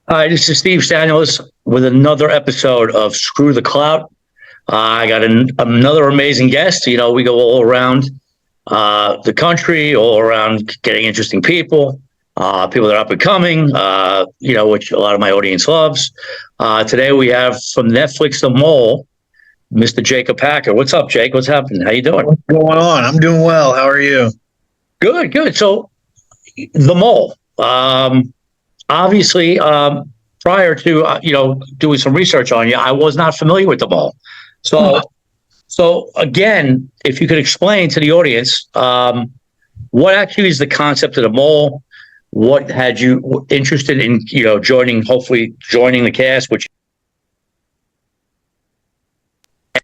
Hi, this is Steve Stanulis with another episode of Screw the Clout. I got another amazing guest. We go all around the country, all around getting interesting people, people that are up and coming, which a lot of my audience loves. Today we have from Netflix The Mole, Mr. Jacob Hacker. What's up, Jake? What's happening? How you doing? What's going on? I'm doing well. How are you? Good, good. So, The Mole. Obviously, prior to doing some research on you, I was not familiar with the mole. So again, if you could explain to the audience, what actually is the concept of the mole? What had you interested in hopefully joining the cast,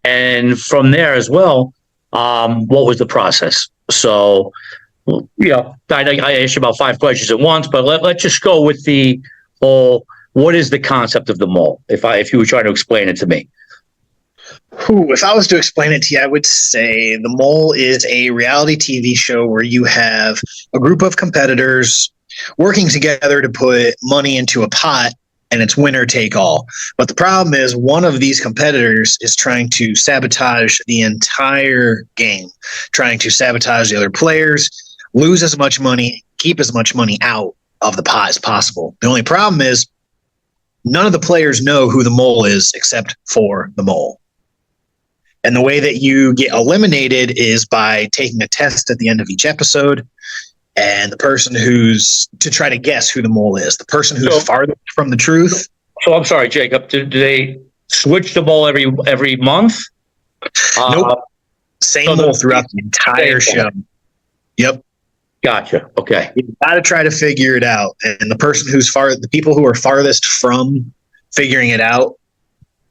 and from there as well, what was the process? So I asked you about 5 questions at once, but let's just go with the whole. What is the concept of the mole? If you were trying to explain it to me. If I was to explain it to you, I would say the mole is a reality TV show where you have a group of competitors working together to put money into a pot, and it's winner take all. But the problem is one of these competitors is trying to sabotage the entire game, trying to sabotage the other players, lose as much money, keep as much money out of the pot as possible. The only problem is none of the players know who the mole is except for the mole. And the way that you get eliminated is by taking a test at the end of each episode. And the person who's to try to guess who the mole is, the person who's farthest from the truth. So I'm sorry, Jacob. Do they switch the mole every month? Nope. Same mole throughout the entire show. Yep. Gotcha. Okay. You got to try to figure it out. And the person the people who are farthest from figuring it out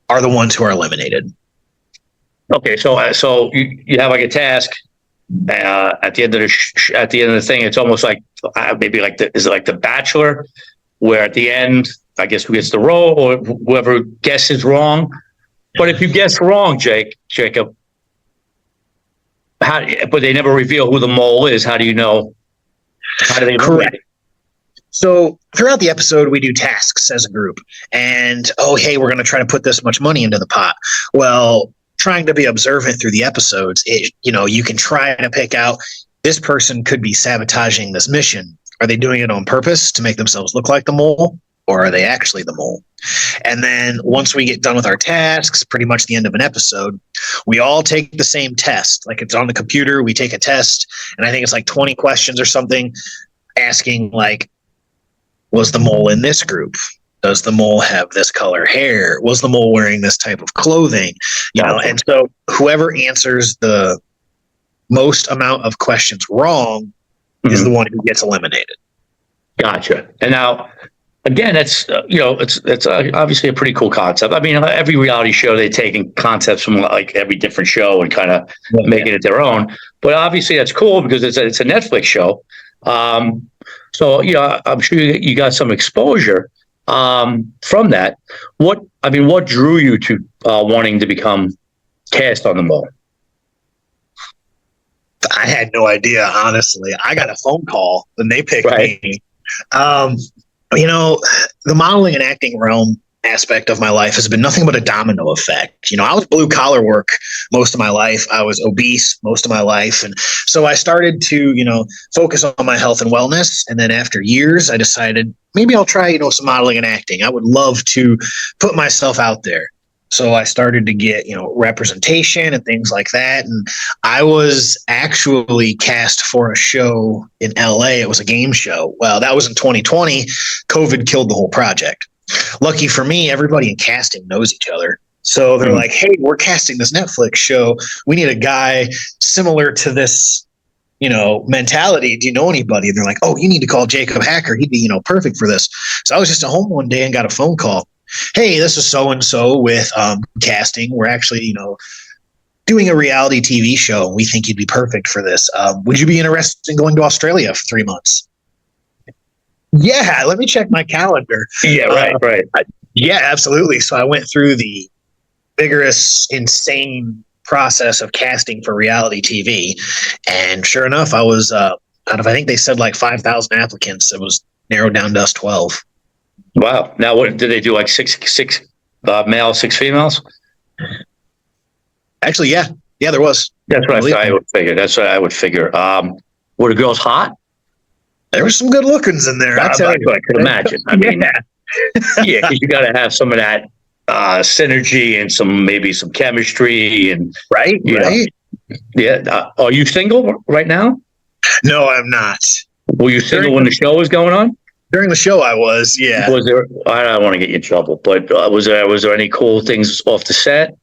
are the ones who are eliminated. Okay. So you have like a task at the end of the thing. It's almost like maybe is it like The Bachelor, where at the end, I guess who gets the role or whoever guesses wrong. But if you guess wrong, Jacob, but they never reveal who the mole is. How do you know? How do they? Correct. So throughout the episode, we do tasks as a group, and hey, we're going to try to put this much money into the pot. Well, trying to be observant through the episodes, you can try to pick out this person could be sabotaging this mission. Are they doing it on purpose to make themselves look like the mole, or are they actually the mole? And then once we get done with our tasks, pretty much the end of an episode, we all take the same test. Like it's on the computer, we take a test, and I think it's like 20 questions or something, asking like, was the mole in this group? Does the mole have this color hair? Was the mole wearing this type of clothing? And so whoever answers the most amount of questions wrong is the one who gets eliminated. Gotcha. And now, again, that's it's obviously a pretty cool concept. I mean, every reality show they're taking concepts from like every different show and kind of making it their own. But obviously, that's cool because it's a Netflix show. So I'm sure you got some exposure from that. What drew you to wanting to become cast on the mole? I had no idea, honestly. I got a phone call and they picked me. The modeling and acting realm aspect of my life has been nothing but a domino effect. I was blue collar work most of my life. I was obese most of my life. And so I started to, focus on my health and wellness. And then after years, I decided maybe I'll try, some modeling and acting. I would love to put myself out there. So I started to get, representation and things like that. And I was actually cast for a show in LA. It was a game show. Well, that was in 2020. COVID killed the whole project. Lucky for me, everybody in casting knows each other. So they're like, hey, we're casting this Netflix show. We need a guy similar to this, mentality. Do you know anybody? And they're like, oh, you need to call Jacob Hacker. He'd be, perfect for this. So I was just at home one day and got a phone call. Hey, this is so-and-so with casting. We're actually, doing a reality TV show. We think you'd be perfect for this. Would you be interested in going to Australia for 3 months? Yeah, let me check my calendar. Yeah, right. Yeah, absolutely. So I went through the vigorous, insane process of casting for reality TV. And sure enough, I was out of, I think they said like 5,000 applicants. It was narrowed down to us 12. Wow. Now, what did they do? Like six males, six females? Actually, yeah, there was. That's I what believe I would figure. That's what I would figure. Were the girls hot? there was some good lookings in there. I That's tell what you. I could imagine. I mean, Yeah. yeah, because you got to have some of that synergy and maybe some chemistry and Right, you know, right. yeah. Are you single right now? No, I'm not. Were you single During when the show was going on? during the show, I was. Yeah. Was there? I don't want to get you in trouble, but was there any cool things off the set?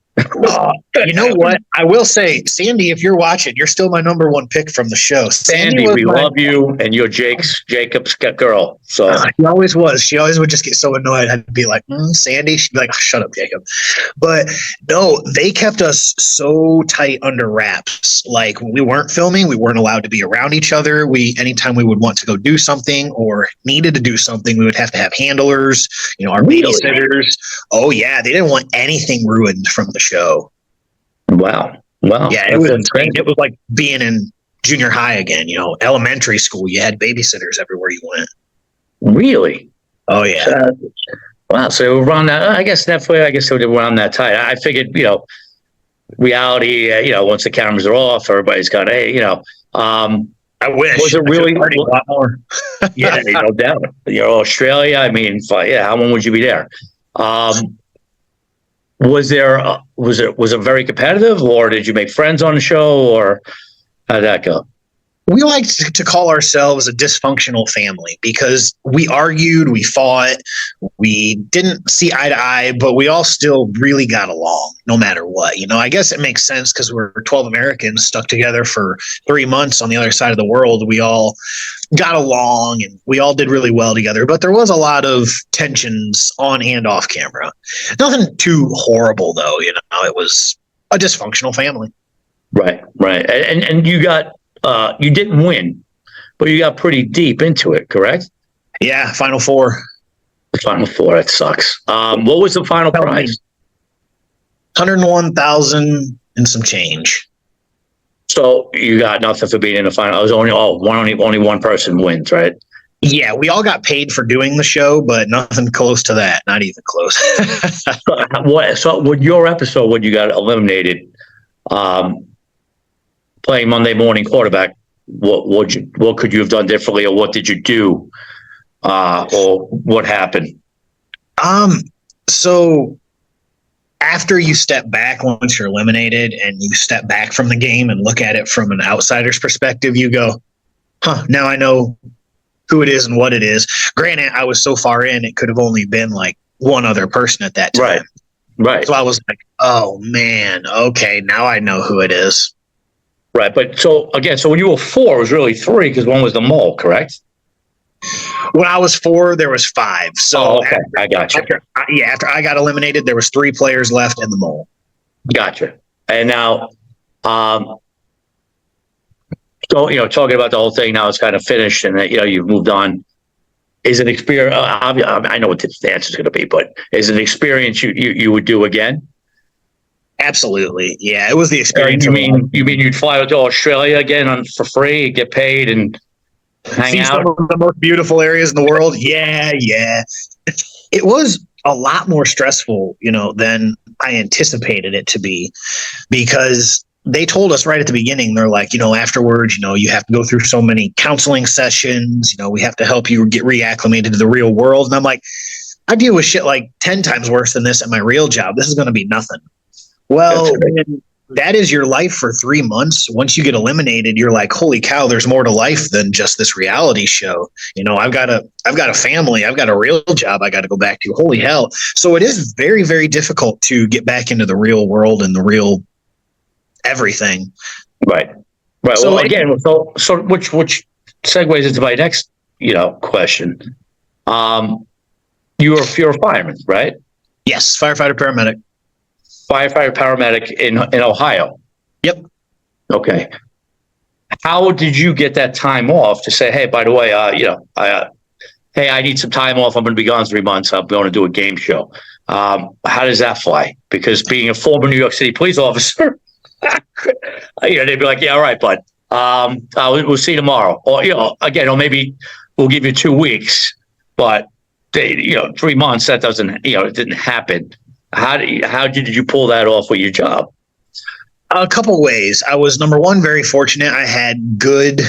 You know what? I will say, Sandy, if you're watching, you're still my number one pick from the show. Sandy Sandy, was we my. love you, and you're Jacob's girl. So She always was. She always would just get so annoyed. I'd be like, Sandy. She'd be like, shut up, Jacob. But no, they kept us so tight under wraps. Like when we weren't filming, we weren't allowed to be around each other. Anytime we would want to go do something or needed to do something, we would have to have handlers, our babysitters. Oh yeah, they didn't want anything ruined from the show. wow. Yeah, it was insane. It was like being in junior high again. Elementary school. You had babysitters everywhere you went. Really. Oh yeah. Wow. So around that, I guess Netflix. I guess they were around that tight. I figured, reality. Once the cameras are off, everybody's got I wish. Was it really a lot more? Yeah, no doubt. Australia. I mean, how long would you be there? Was it very competitive, or did you make friends on the show, or how'd that go? We like to call ourselves a dysfunctional family because we argued, we fought, we didn't see eye to eye, but we all still really got along no matter what. I guess it makes sense because we're 12 Americans stuck together for 3 months on the other side of the world. We all got along and we all did really well together, but there was a lot of tensions on and off camera. Nothing too horrible though. It was a dysfunctional family. Right. And you got, you didn't win, but you got pretty deep into it, correct? Yeah, Final Four. Final Four, that sucks. What was the final prize? 101,000 and some change. So you got nothing for being in the final. It was only one person wins, right? Yeah, we all got paid for doing the show, but nothing close to that. Not even close. So with your episode, when you got eliminated, playing Monday morning quarterback, what could you have done differently, or what did you do, or what happened? So after you step back, once you're eliminated and you step back from the game and look at it from an outsider's perspective, you go, now I know who it is and what it is. Granted, I was so far in, it could have only been like one other person at that time. Right. So I was like, oh man, okay, now I know who it is. Right. But so when you were 4, it was really 3 because one was the mole, correct? When I was 4, there was 5. So okay. I got you. After I got eliminated, there was 3 players left in the mole. Gotcha. And now, so talking about the whole thing now, it's kind of finished, and you've moved on. Is it experience? I know what the answer is going to be, but is it an experience you would do again? Absolutely, yeah. It was the experience. You mean you'd fly to Australia again for free, get paid, and hang out? Some of the most beautiful areas in the world. Yeah. It was a lot more stressful, than I anticipated it to be, because they told us right at the beginning, they're like, afterwards, you have to go through so many counseling sessions, we have to help you get reacclimated to the real world. And I'm like, I deal with shit like 10 times worse than this at my real job. This is going to be nothing. Well, that is your life for 3 months. Once you get eliminated, you're like, holy cow, there's more to life than just this reality show. I've got a family. I've got a real job I got to go back to. Holy hell. So it is very, very difficult to get back into the real world and the real everything. Right. So well, again, so which segues into my next, question. You're a fireman, right? Yes. Firefighter, paramedic. Firefighter, paramedic in Ohio. Yep. Okay. How did you get that time off to say, hey, by the way, hey, I need some time off. I'm going to be gone 3 months. I'm going to do a game show. How does that fly? Because being a former New York City police officer, they'd be like, yeah, all right, bud. We'll see you tomorrow. Or, or maybe we'll give you 2 weeks, but they, 3 months, that doesn't, it didn't happen. How did you pull that off with your job? A couple ways. I was, number one, very fortunate. I had good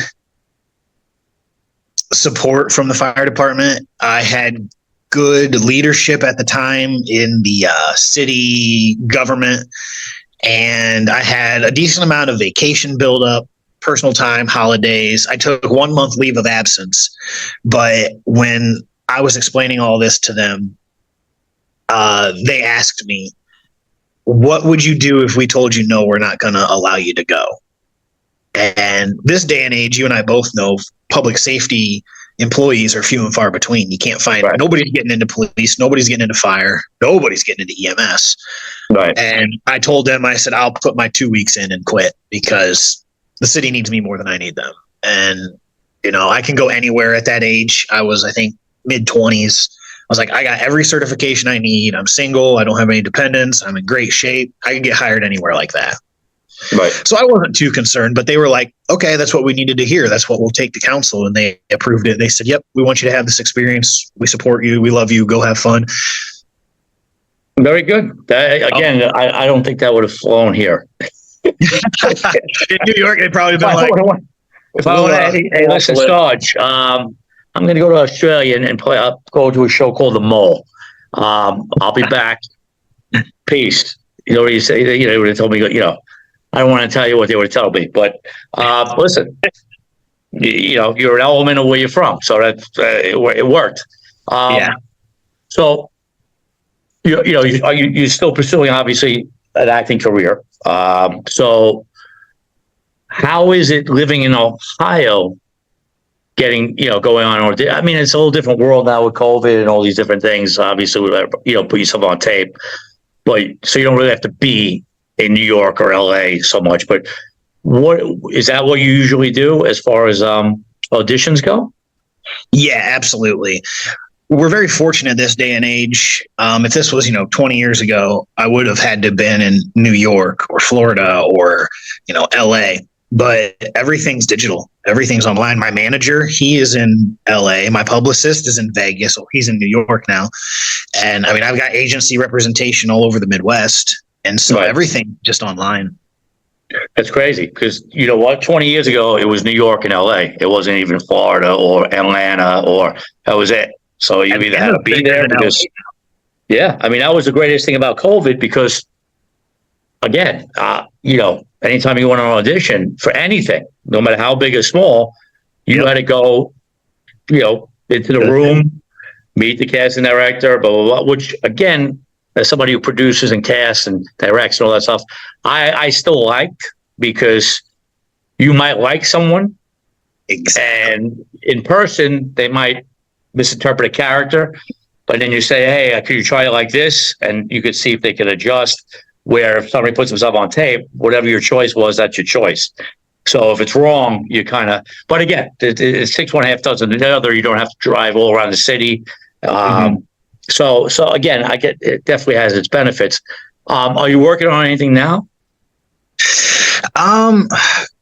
support from the fire department. I had good leadership at the time in the city government, and I had a decent amount of vacation buildup, personal time, holidays. I took 1 month leave of absence, but when I was explaining all this to them, they asked me, what would you do if we told you, no, we're not going to allow you to go? And this day and age, you and I both know public safety employees are few and far between. You can't find, right. Nobody's getting into police. Nobody's getting into fire. Nobody's getting into EMS. Right. And I told them, I said, I'll put my 2 weeks in and quit because the city needs me more than I need them. And, I can go anywhere at that age. I was, I think, mid-20s. I was like, I got every certification I need. I'm single. I don't have any dependents. I'm in great shape. I can get hired anywhere like that. Right. So I wasn't too concerned, but they were like, okay, that's what we needed to hear. That's what we'll take to council. And they approved it. They said, yep, we want you to have this experience. We support you. We love you. Go have fun. Very good. I don't think that would have flown here. In New York, they'd probably been like, hey, listen, Sarge, I'm going to go to Australia and play. I'll go to a show called The Mole. I'll be back. Peace. What you say? They would have told me, I don't want to tell you what they would tell me, but listen, you're an element of where you're from, so that it worked. Yeah. So, you're still pursuing, obviously, an acting career. So, how is it living in Ohio? Going on, I mean, it's a whole different world now with COVID and all these different things. Obviously, put yourself on tape, but so you don't really have to be in New York or LA so much. But what is that? What you usually do as far as auditions go? Yeah, absolutely. We're very fortunate this day and age. If this was 20 years ago, I would have had to been in New York or Florida or LA. But everything's digital. Everything's online. My manager, he is in LA. My publicist is in Vegas. So he's in New York now. And I mean, I've got agency representation all over the Midwest. And so everything just online. That's crazy because 20 years ago, it was New York and LA. It wasn't even Florida or Atlanta that was it. So you either had to be there because, I mean, that was the greatest thing about COVID because, again, anytime you went on an audition for anything, no matter how big or small, you had to go, into the room, meet the casting director, blah, blah, blah, which, again, as somebody who produces and casts and directs and all that stuff, I still liked because you might like someone and in person, they might misinterpret a character, but then you say, hey, could you try it like this? And you could see if they can adjust. Where if somebody puts themselves on tape, whatever your choice was, that's your choice. So if it's wrong, you kind of, but again, it's 6 1 half dozen the other. You don't have to drive all around the city. So again, I get it definitely has its benefits. Are you working on anything now?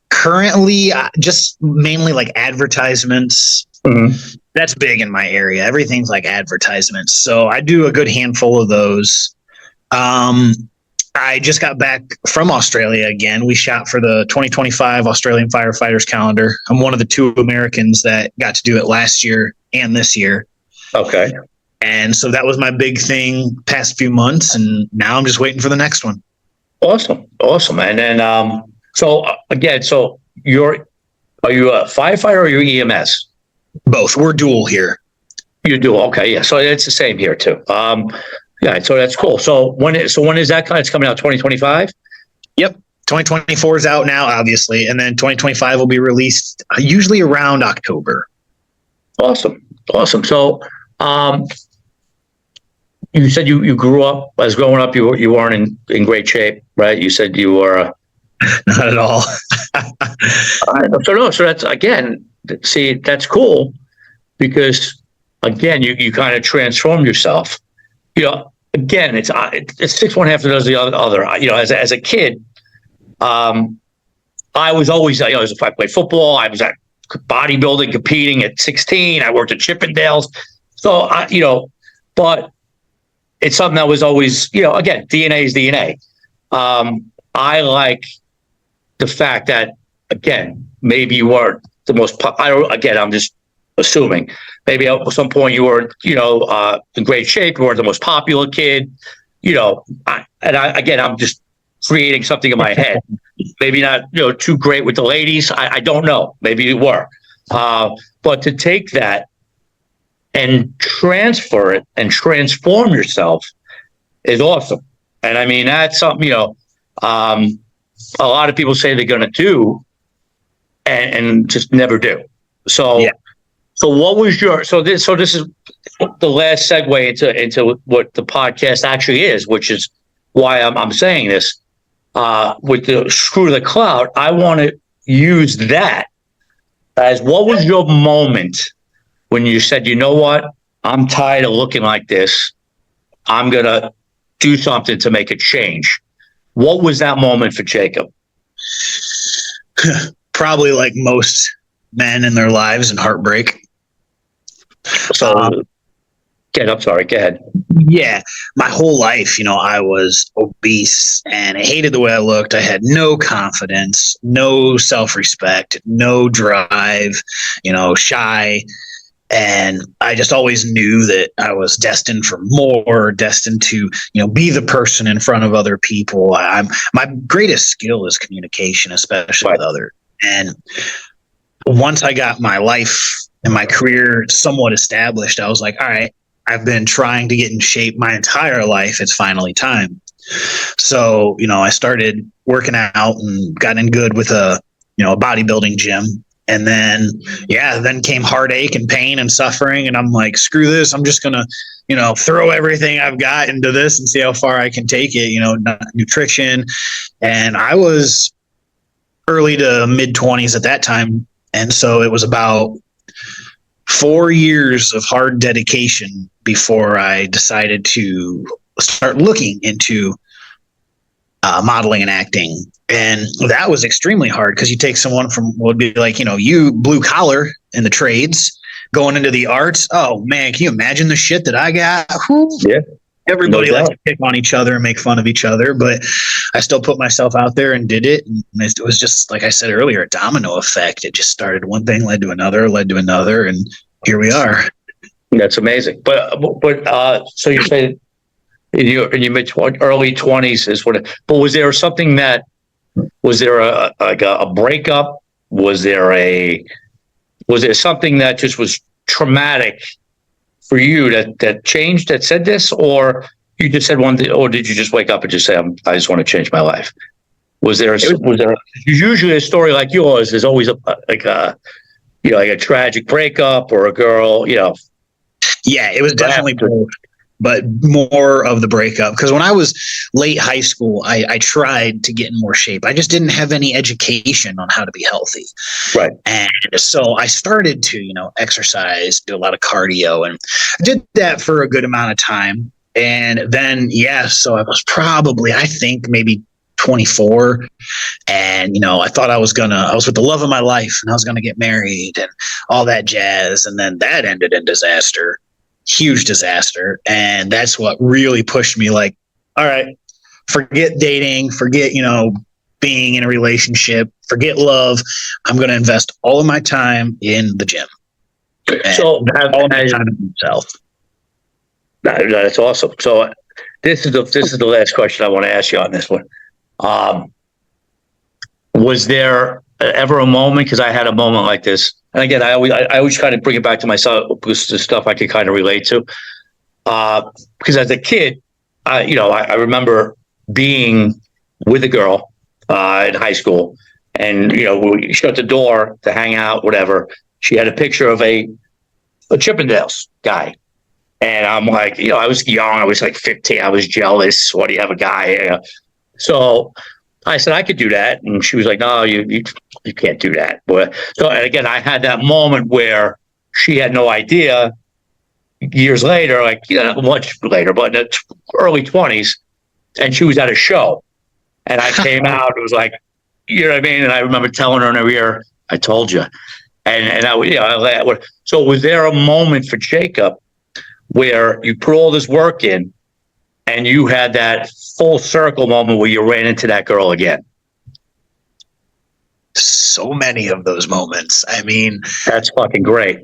Currently, just mainly like advertisements. That's big in my area. Everything's like advertisements. So I do a good handful of those. I just got back from Australia again. We shot for the 2025 Australian Firefighters calendar. I'm one of the 2 Americans that got to do it last year and this year. Okay. And so that was my big thing past few months. And now I'm just waiting for the next one. Awesome. And then, are you a firefighter or you EMS? Both. We're dual here. You do. Okay. Yeah. So it's the same here too. Yeah, so that's cool. So when is that it's coming out? 2025? Yep, 2024 is out now, obviously, and then 2025 will be released usually around October. Awesome. So, you said you grew up as growing up. You weren't in great shape, right? You said you were not at all. So that's again. See, that's cool because again, you kind of transformed yourself. Again, it's 6 1 half does the other. As a kid, I was always, if I played football, I was at bodybuilding, competing at 16. I worked at Chippendales. So, but it's something that was always, again, DNA is DNA. I like the fact that, again, maybe you weren't the most, I'm just assuming, maybe at some point you weren't, in great shape, you weren't the most popular kid, I'm just creating something in my head. Maybe not, too great with the ladies. I don't know. Maybe you were. But to take that and transfer it and transform yourself is awesome. And I mean, that's something, a lot of people say they're going to do and just never do. So, yeah. So what was this is the last segue into what the podcast actually is, which is why I'm saying this. With the Screw the Clout, I want to use that as what was your moment when you said, you know what, I'm tired of looking like this. I'm going to do something to make a change. What was that moment for Jacob? Probably like most men in their lives, and heartbreak. So, I'm sorry, go ahead. Yeah, my whole life, I was obese and I hated the way I looked. I had no confidence, no self-respect, no drive, shy. And I just always knew that I was destined for more, destined to, be the person in front of other people. My greatest skill is communication, especially with others. And once I got my life and my career somewhat established, I was like, all right, I've been trying to get in shape my entire life. It's finally time. So, I started working out and got in good with a bodybuilding gym. And then, then came heartache and pain and suffering. And I'm like, screw this. I'm just going to, throw everything I've got into this and see how far I can take it, nutrition. And I was early to mid 20s at that time. And so it was about 4 years of hard dedication before I decided to start looking into modeling and acting. And that was extremely hard because you take someone from what would be like, you blue collar in the trades going into the arts. Oh man, can you imagine the shit that I got? Whew. Yeah. Everybody likes to pick on each other and make fun of each other, but I still put myself out there and did it. And it was just, like I said earlier, a domino effect. It just started, one thing led to another, and here we are. That's amazing. But so you say in your mid early 20s is what. But was there something was there a breakup? Was there something that just was traumatic for you that changed, that said this, or you just said one thing, or did you just wake up and just say, I just want to change my life? Was there usually a story like yours? There's always a tragic breakup or a girl, Yeah, it was definitely both, but more of the breakup. Because when I was late high school, I tried to get in more shape. I just didn't have any education on how to be healthy. Right. And so I started to, exercise, do a lot of cardio, and I did that for a good amount of time. And then, so I was probably, I think maybe 24. And, I thought I was with the love of my life and I was going to get married and all that jazz. And then that ended in disaster. Huge disaster. And that's what really pushed me, like, all right, forget dating, forget, being in a relationship, forget love. I'm going to invest all of my time in the gym. So that's awesome. So this is the last question I want to ask you on this one. Was there ever a moment, because I had a moment like this, and again, I always kind of bring it back to myself because the stuff I could kind of relate to. Because as a kid, I remember being with a girl in high school, and we shut the door to hang out, whatever. She had a picture of a Chippendales guy, and I'm like, I was young, I was like 15, I was jealous. What do you have a guy? So I said I could do that, and she was like, "No, you can't do that." But so, and again, I had that moment where she had no idea. Years later, much later, but in the early 20s, and she was at a show, and I came out. It was like, you know what I mean? And I remember telling her in her ear, "I told you," and I so was there a moment for Jacob where you put all this work in and you had that full circle moment where you ran into that girl again? So many of those moments. I mean, That's fucking great.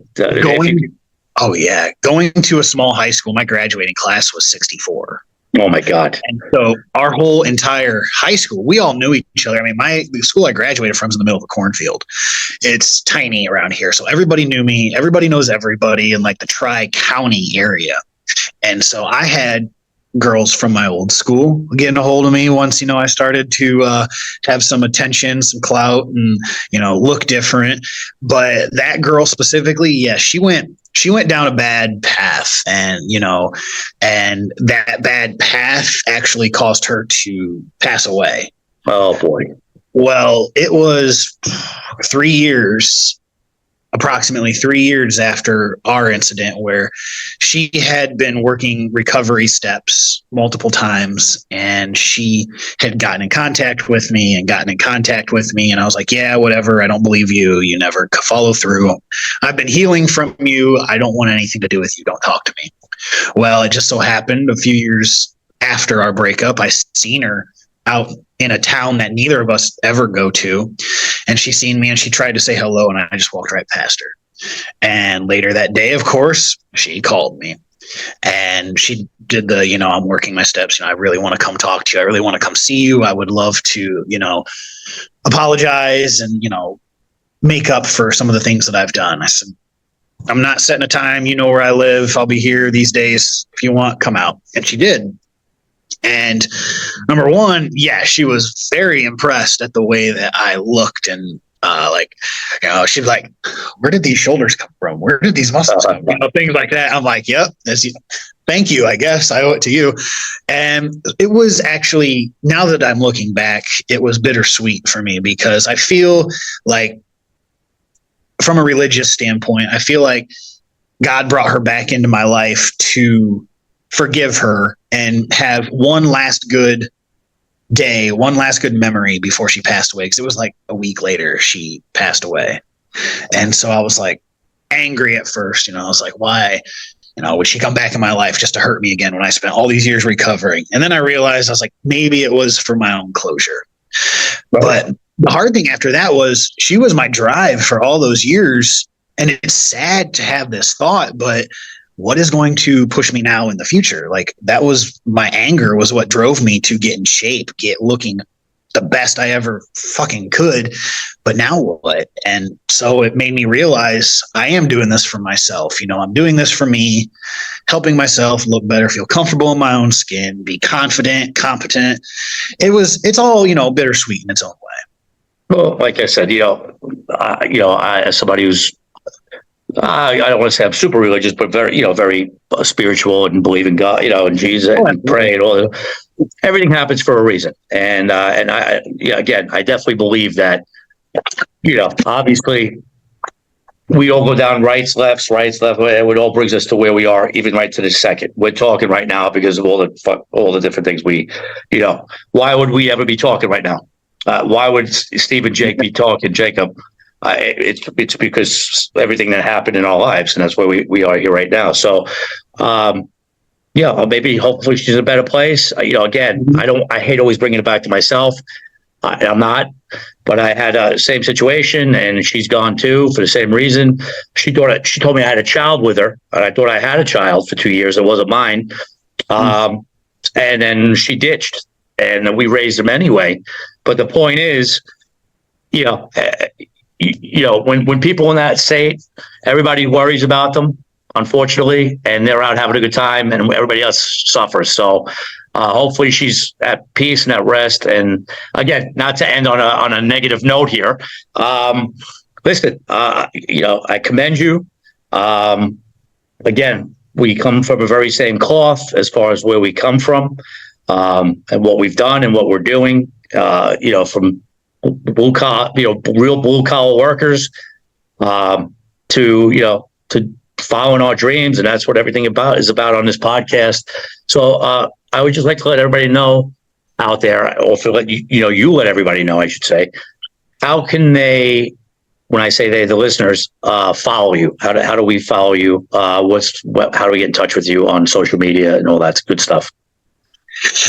Oh yeah, going to a small high school. My graduating class was 64. Oh my God. And so our whole entire high school, we all knew each other. I mean, the school I graduated from is in the middle of a cornfield. It's tiny around here. So everybody knew me. Everybody knows everybody in like the Tri-County area. And so I had girls from my old school getting a hold of me once, I started to have some attention, some clout, and, look different. But that girl specifically, yeah, she went down a bad path, and and that bad path actually caused her to pass away. Oh boy. Well, it was approximately 3 years after our incident, where she had been working recovery steps multiple times, and she had gotten in contact with me. And I was like, yeah, whatever. I don't believe you. You never follow through. I've been healing from you. I don't want anything to do with you. Don't talk to me. Well, it just so happened a few years after our breakup, I seen her out in a town that neither of us ever go to. And she seen me and she tried to say hello, and I just walked right past her. And later that day, of course, she called me and she did the, I'm working my steps. I really want to come talk to you. I really want to come see you. I would love to, apologize and, make up for some of the things that I've done. I said, I'm not setting a time. You know where I live. I'll be here these days. If you want, come out. And she did. And number one, yeah, she was very impressed at the way that I looked, and she's like, where did these shoulders come from? Where did these muscles come from? Things like that. I'm like, yep, thank you. I guess I owe it to you. And it was actually, now that I'm looking back, it was bittersweet for me, because I feel like, from a religious standpoint, I feel like God brought her back into my life to forgive her and have one last good day, one last good memory before she passed away. Because it was like a week later she passed away. And so I was like angry at first. I was like, why? Would she come back in my life just to hurt me again when I spent all these years recovering? And then I realized, I was like, maybe it was for my own closure. Right. But the hard thing after that was, she was my drive for all those years. And it's sad to have this thought, but what is going to push me now in the future? Like, that was my anger, was what drove me to get in shape, get looking the best I ever fucking could. But now what? And so it made me realize I am doing this for myself. I'm doing this for me, helping myself look better, feel comfortable in my own skin, be confident, competent. It's all, bittersweet in its own way. Well, like I said, I, as somebody who's, I don't want to say I'm super religious, but very, very spiritual and believe in God, in Jesus, and pray and all that. Everything happens for a reason. And I definitely believe that, obviously we all go down rights, left, and it all brings us to where we are, even right to this second. We're talking right now because of all the different things why would we ever be talking right now? Why would Steve and Jake be talking, Jacob? It's because everything that happened in our lives, and that's where we are here right now. So, maybe hopefully she's in a better place. Again, I hate always bringing it back to myself. I'm not, but I had a same situation, and she's gone too for the same reason. She told me I had a child with her, and I thought I had a child for 2 years. It wasn't mine. And then she ditched, and we raised him anyway. But the point is, when people in that state, everybody worries about them, unfortunately, and they're out having a good time, and everybody else suffers. So hopefully she's at peace and at rest. And again, not to end on a negative note here. Listen, I commend you. Again, we come from a very same cloth as far as where we come from, and what we've done and what we're doing, from blue collar, real blue collar workers, to following our dreams. And that's what everything is about on this podcast. So I would just like to let everybody know out there, or you let everybody know, I should say, how can they when I say they, the listeners, follow you? How do we follow you? How do we get in touch with you on social media and all that good stuff?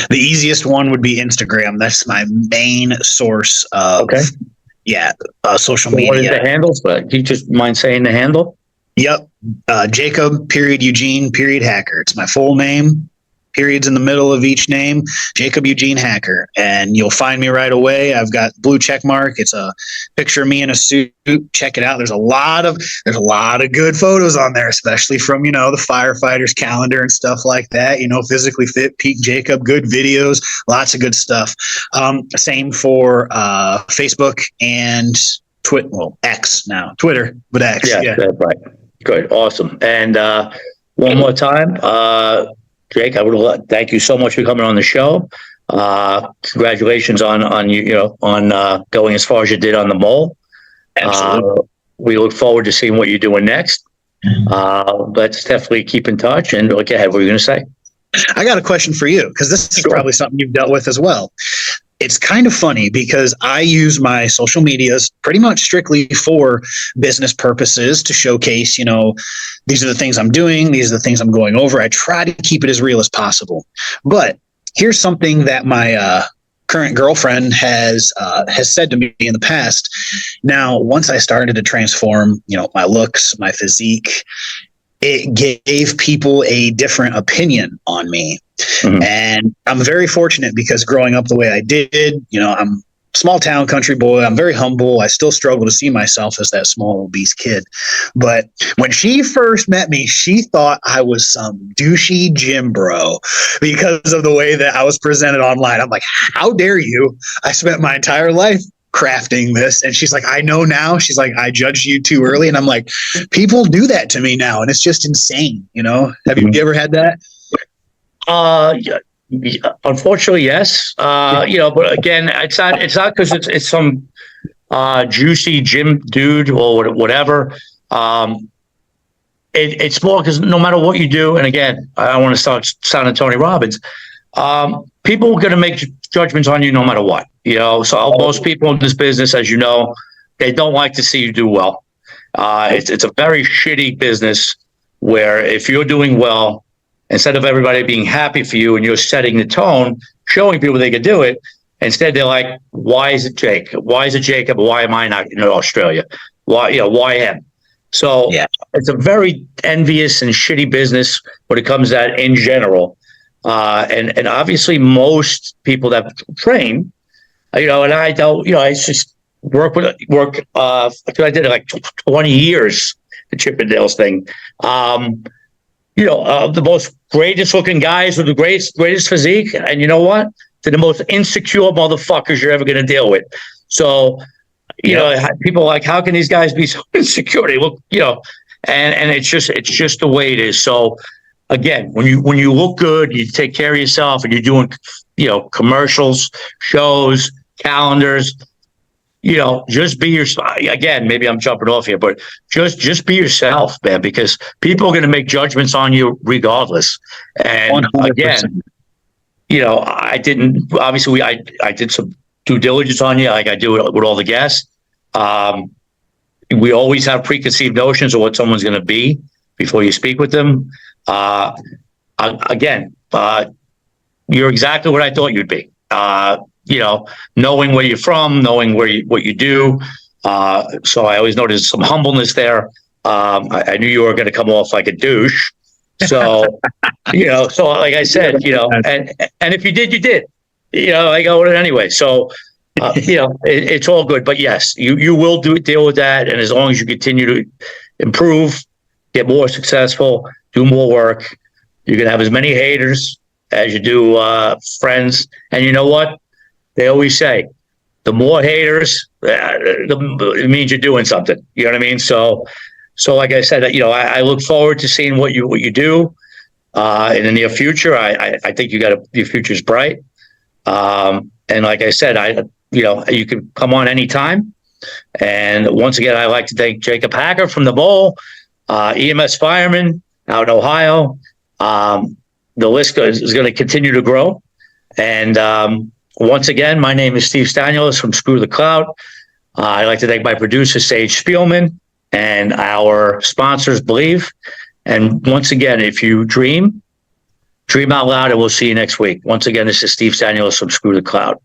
The easiest one would be Instagram. That's my main source of social media. What is the handle? Do you just mind saying the handle? Yep. Jacob Eugene Hacker. It's my full name. Periods in the middle of each name, Jacob Eugene Hacker, and you'll find me right away. I've got blue check mark. It's a picture of me in a suit. Check it out. There's a lot of good photos on there, especially from, the Firefighters calendar and stuff like that. Physically fit, peak Jacob, good videos, lots of good stuff. Same for Facebook and Twitter. Well, X now, Twitter, but X. Yeah. That's right. Good, awesome. And one more time. Jake, I would thank you so much for coming on the show. Congratulations on you on going as far as you did on the mole. Absolutely. We look forward to seeing what you're doing next. Let's definitely keep in touch and look ahead. What are you going to say? I got a question for you, because this is probably something you've dealt with as well. It's kind of funny because I use my social medias pretty much strictly for business purposes to showcase, these are the things I'm doing. These are the things I'm going over. I try to keep it as real as possible. But here's something that my current girlfriend has said to me in the past. Now, once I started to transform, my looks, my physique, it gave people a different opinion on me. Mm-hmm. And I'm very fortunate because growing up the way I did, I'm a small town country boy. I'm very humble. I still struggle to see myself as that small, obese kid. But when she first met me, she thought I was some douchey gym bro because of the way that I was presented online. I'm like, how dare you? I spent my entire life crafting this. And she's like, I know now. She's like, I judged you too early. And I'm like, people do that to me now. And it's just insane. Have you ever had that? Unfortunately, yes. But again, it's not because it's some juicy gym dude or whatever. It's more because no matter what you do, and again, I don't want to start sounding Tony Robbins. People are going to make judgments on you no matter what. So most people in this business, as you know, they don't like to see you do well. It's a very shitty business where if you're doing well, instead of everybody being happy for you and you're setting the tone, showing people they can do it, instead they're like, why is it Jake? Why is it Jacob? Why am I not in Australia? Why him? So It's a very envious and shitty business when it comes to that in general. And obviously most people that train, and I don't, I just work, I did it like 20 years, the Chippendales thing. The most greatest looking guys with the greatest physique. And you know what? They're the most insecure motherfuckers you're ever going to deal with. So, people are like, how can these guys be so insecure? They look, and it's just the way it is. So again, when you look good, you take care of yourself and you're doing, commercials, shows, calendars, just be yourself. Again, maybe I'm jumping off here, but just be yourself, man, because people are going to make judgments on you regardless. And 100%. Again, I did some due diligence on you, like I do with all the guests. We always have preconceived notions of what someone's going to be before you speak with them. Again, you're exactly what I thought you'd be. Knowing where you're from, knowing what you do. So I always noticed some humbleness there. I knew you were going to come off like a douche. So, so like I said, and if you did, you did. I go with it anyway. So, it's all good. But yes, you will deal with that. And as long as you continue to improve, get more successful, do more work, you can have as many haters as you do friends. And you know what? They always say, the more haters, it means you're doing something. You know what I mean? So like I said, I look forward to seeing what you do in the near future. I think your future's bright. And like I said, you can come on anytime. And once again, I'd like to thank Jacob Hacker from the Bowl, EMS fireman out in Ohio. The list is going to continue to grow. And once again, my name is Steve Stanulis from Screw the Clout. I'd like to thank my producer, Sage Spielman, and our sponsors, Believe. And once again, if you dream out loud, and we'll see you next week. Once again, this is Steve Stanulis from Screw the Clout.